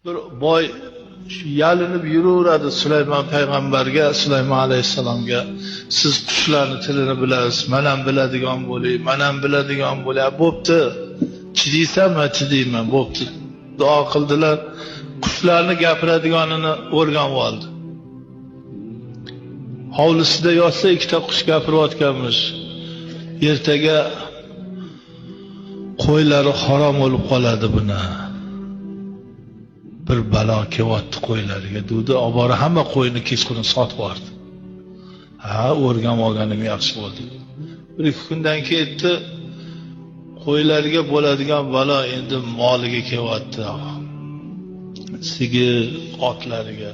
Bir boy yalinib yuraveradi Sulaymon payg'ambarga, Sulaymon alayhissalomga. Siz qushlarning tilini bilasiz, men ham biladigan bo'lay, men ham biladigan bo'lay. Bo'pti. Chidaysanmi? Chidayman. Bo'pti. Duo qildilar. Qushlarni gapiradiganini o'rganib oldi. Hovlisida yotsa ikkita qush gapirayotganmish. Ertaga qo'ylari harom bo'lib qoladi buni. Bir balo kelyapti qo'ylariga dedi. Obora hamma qo'yni kechqurun sotib yubordi. Ha, o'rganib olganim yaxshi bo'ldi. Bir ikki kundan ketdi. Qo'ylariga bo'ladigan balo endi moliga kelyapti. Sigir otlariga.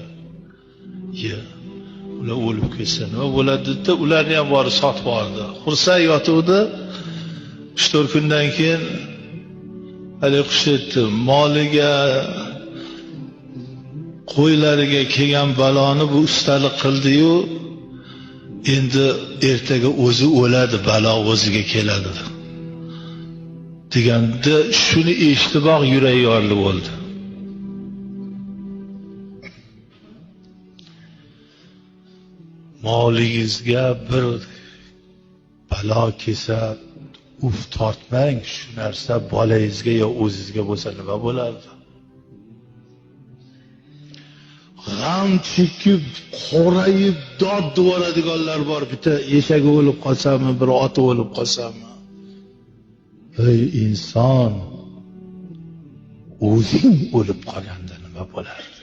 Ular o'lib ketsa nima bo'ladi deb ularni ham borib sotib yubordi. Xursand yotuvdi. 3-4 kundan keyin hali qush aytdi, moliga qo'ylariga kelgan baloni bu ustalik qildi-yu, endi ertaga o'zi o'ladi, balo o'ziga keladi. Deganda shuni eshitib yuragi yorilib bo'ldi. Molingizga bir balo kelsa, uf tortmang, shu narsa bolangizga yo o'zingizga bo'lsa nima bo'lardi? G'am chekib, qorayib, dod devoradiganlar bor. Bitta eshagi o'lib qolsami, bir oti o'lib qolsami. Ey inson, o'zing o'lib qolganda nima bo'lardi?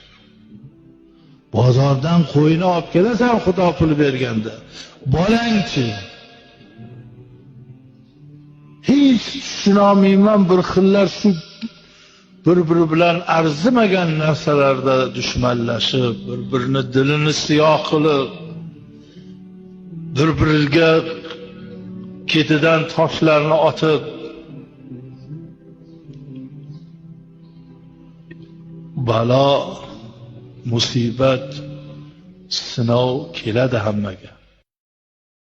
Bozordan qo'yni olib kelasan, Xudo pul berganda. Bolangchi. Hech tushunolmayman, bir xillar shu bir-biri bilan arzimagan narsalarda dushmanlashib, bir-birini dilini siyoh qilib, bir-biriga ketidan toshlarni otib, balo, musibat, sinov keladi hammaga.